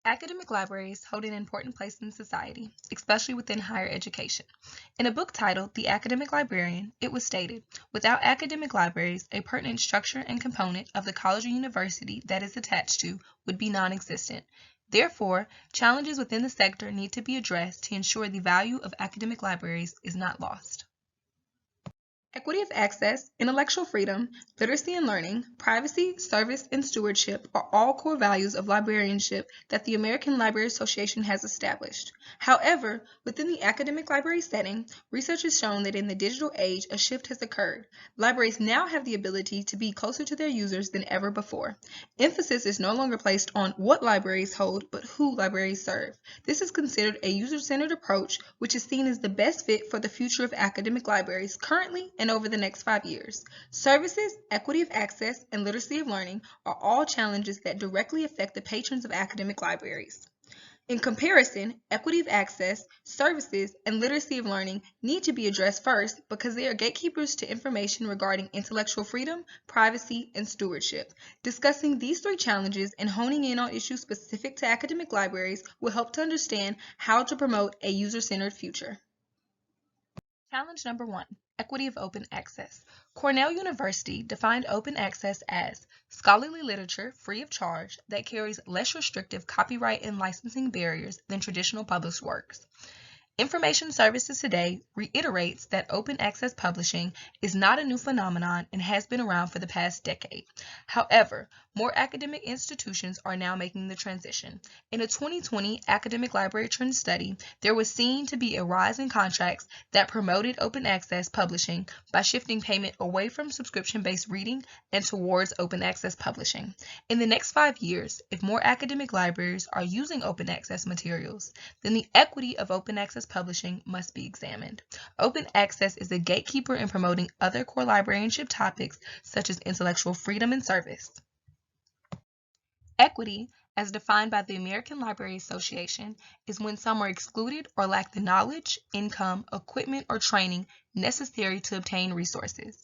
Academic libraries hold an important place in society, especially within higher education. In a book titled The Academic Librarian, it was stated, without academic libraries, a pertinent structure and component of the college or university that is attached to would be non-existent. Therefore, challenges within the sector need to be addressed to ensure the value of academic libraries is not lost. Equity of access, intellectual freedom, literacy and learning, privacy, service, and stewardship are all core values of librarianship that the American Library Association has established. However, within the academic library setting, research has shown that in the digital age, a shift has occurred. Libraries now have the ability to be closer to their users than ever before. Emphasis is no longer placed on what libraries hold, but who libraries serve. This is considered a user-centered approach, which is seen as the best fit for the future of academic libraries currently and over the next 5 years. Services, equity of access, and literacy of learning are all challenges that directly affect the patrons of academic libraries. In comparison, equity of access, services, and literacy of learning need to be addressed first because they are gatekeepers to information regarding intellectual freedom, privacy, and stewardship. Discussing these three challenges and honing in on issues specific to academic libraries will help to understand how to promote a user-centered future. Challenge number 1, equity of open access. Cornell University defined open access as scholarly literature free of charge that carries less restrictive copyright and licensing barriers than traditional published works. Information Services Today reiterates that open access publishing is not a new phenomenon and has been around for the past decade. However, more academic institutions are now making the transition. In a 2020 Academic Library Trends study, there was seen to be a rise in contracts that promoted open access publishing by shifting payment away from subscription-based reading and towards open access publishing. In the next 5 years, if more academic libraries are using open access materials, then the equity of open access publishing must be examined. Open access is a gatekeeper in promoting other core librarianship topics such as intellectual freedom and service. Equity, as defined by the American Library Association, is when some are excluded or lack the knowledge, income, equipment, or training necessary to obtain resources.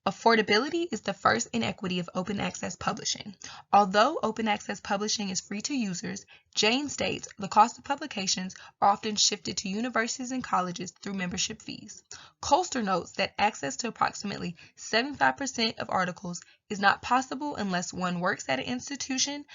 Affordability is the first inequity of open access publishing. Although open access publishing is free to users, Jane states the cost of publications are often shifted to universities and colleges through membership fees. Colster notes that access to approximately 75% of articles is not possible unless one works at an institution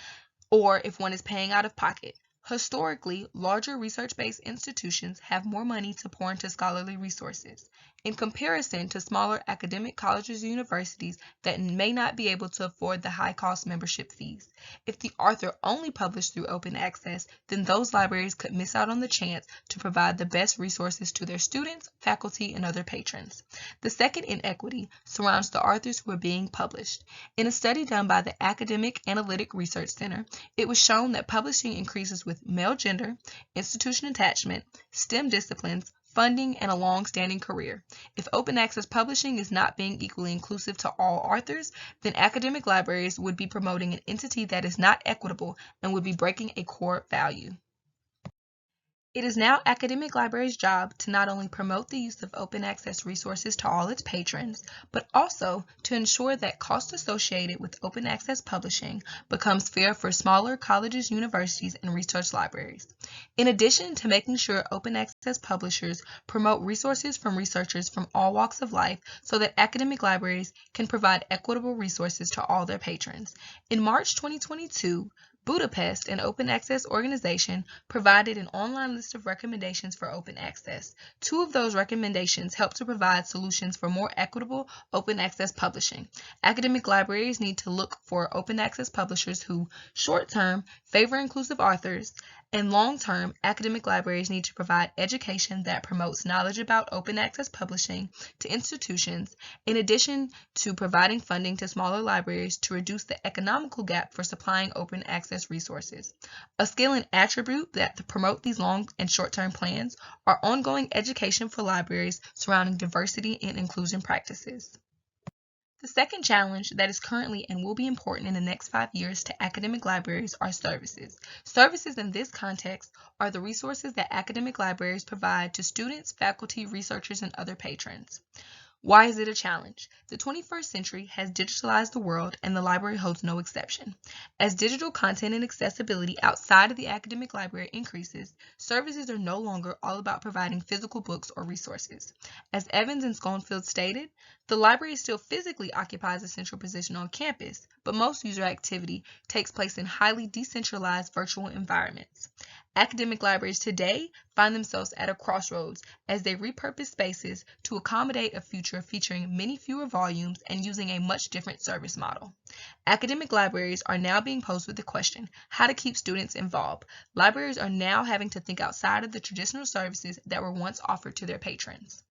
or if one is paying out of pocket. Historically, larger research-based institutions have more money to pour into scholarly resources, in comparison to smaller academic colleges or universities that may not be able to afford the high-cost membership fees. If the author only published through open access, then those libraries could miss out on the chance to provide the best resources to their students, faculty, and other patrons. The second inequity surrounds the authors who are being published. In a study done by the Academic Analytic Research Center, it was shown that publishing increases with male gender, institution attachment, STEM disciplines, funding, and a long-standing career. If open access publishing is not being equally inclusive to all authors, then academic libraries would be promoting an entity that is not equitable and would be breaking a core value. It is now academic libraries' job to not only promote the use of open access resources to all its patrons, but also to ensure that costs associated with open access publishing becomes fair for smaller colleges, universities, and research libraries. In addition to making sure open access publishers promote resources from researchers from all walks of life so that academic libraries can provide equitable resources to all their patrons. In March 2022, Budapest, an open access organization, provided an online list of recommendations for open access. 2 of those recommendations help to provide solutions for more equitable open access publishing. Academic libraries need to look for open access publishers who, short-term, favor inclusive authors, and long-term, academic libraries need to provide education that promotes knowledge about open access publishing to institutions, in addition to providing funding to smaller libraries to reduce the economical gap for supplying open access resources. A skill and attribute that promote these long and short-term plans are ongoing education for libraries surrounding diversity and inclusion practices. The second challenge that is currently and will be important in the next 5 years to academic libraries are services. Services in this context are the resources that academic libraries provide to students, faculty, researchers, and other patrons. Why is it a challenge? The 21st century has digitalized the world, and the library holds no exception. As digital content and accessibility outside of the academic library increases, services are no longer all about providing physical books or resources. As Evans and Schoenfeld stated, the library still physically occupies a central position on campus, but most user activity takes place in highly decentralized virtual environments. Academic libraries today find themselves at a crossroads as they repurpose spaces to accommodate a future featuring many fewer volumes and using a much different service model. Academic libraries are now being posed with the question, how to keep students involved. Libraries are now having to think outside of the traditional services that were once offered to their patrons.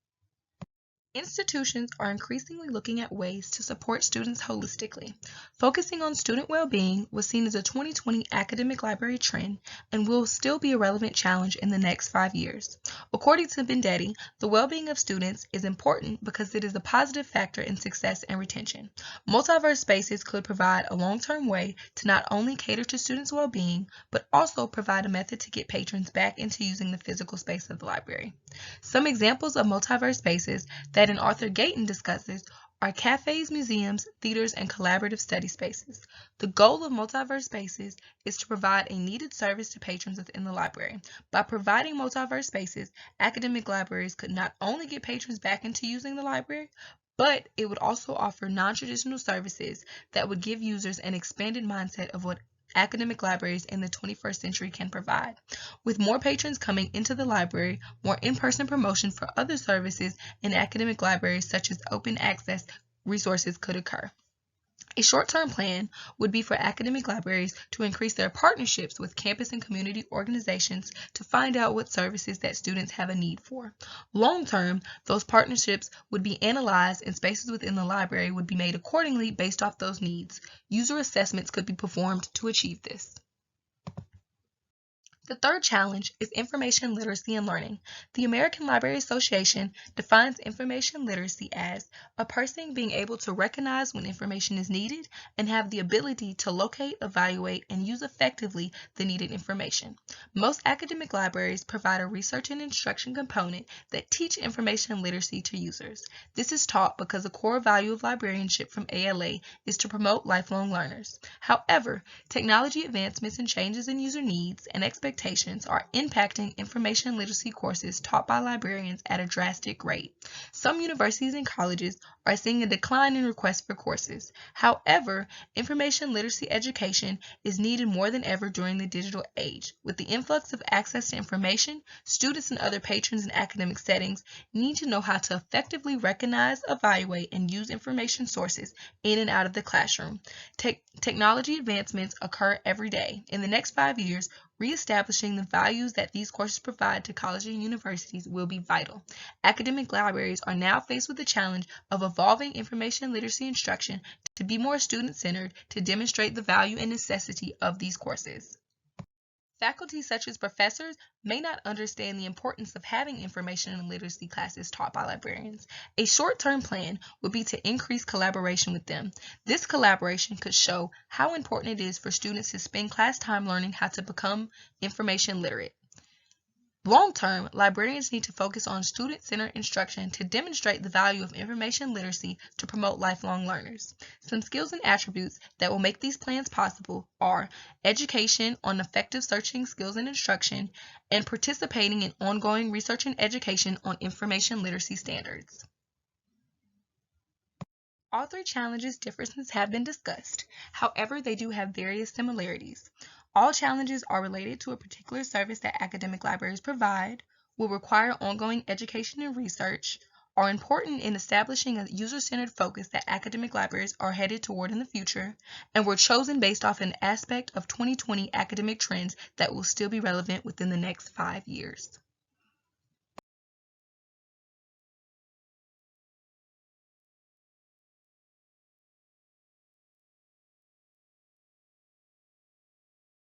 Institutions are increasingly looking at ways to support students holistically. Focusing on student well-being was seen as a 2020 academic library trend and will still be a relevant challenge in the next 5 years. According to Vendetti, the well-being of students is important because it is a positive factor in success and retention. Multiverse spaces could provide a long-term way to not only cater to students' well-being, but also provide a method to get patrons back into using the physical space of the library. Some examples of multiverse spaces that Arthur Gayton discusses are cafes, museums, theaters, and collaborative study spaces. The goal of multiverse spaces is to provide a needed service to patrons within the library. By providing multiverse spaces, academic libraries could not only get patrons back into using the library, but it would also offer non-traditional services that would give users an expanded mindset of what academic libraries in the 21st century can provide. With more patrons coming into the library, more in-person promotion for other services in academic libraries such as open access resources could occur. A short-term plan would be for academic libraries to increase their partnerships with campus and community organizations to find out what services that students have a need for. Long-term, those partnerships would be analyzed and spaces within the library would be made accordingly based off those needs. User assessments could be performed to achieve this. The third challenge is information literacy and learning. The American Library Association defines information literacy as a person being able to recognize when information is needed and have the ability to locate, evaluate, and use effectively the needed information. Most academic libraries provide a research and instruction component that teach information literacy to users. This is taught because a core value of librarianship from ALA is to promote lifelong learners. However, technology advancements and changes in user needs and expectations are impacting information literacy courses taught by librarians at a drastic rate. Some universities and colleges are seeing a decline in requests for courses. However, information literacy education is needed more than ever during the digital age. With the influx of access to information, students and other patrons in academic settings need to know how to effectively recognize, evaluate, and use information sources in and out of the classroom. Technology advancements occur every day. In the next 5 years, reestablishing the values that these courses provide to colleges and universities will be vital. Academic libraries are now faced with the challenge of evolving information literacy instruction to be more student-centered to demonstrate the value and necessity of these courses. Faculty such as professors may not understand the importance of having information and literacy classes taught by librarians. A short-term plan would be to increase collaboration with them. This collaboration could show how important it is for students to spend class time learning how to become information literate. Long-term, librarians need to focus on student-centered instruction to demonstrate the value of information literacy to promote lifelong learners. Some skills and attributes that will make these plans possible are education on effective searching skills and instruction, and participating in ongoing research and education on information literacy standards. All three challenges' differences have been discussed. However, they do have various similarities. All challenges are related to a particular service that academic libraries provide, will require ongoing education and research, are important in establishing a user-centered focus that academic libraries are headed toward in the future, and were chosen based off an aspect of 2020 academic trends that will still be relevant within the next 5 years.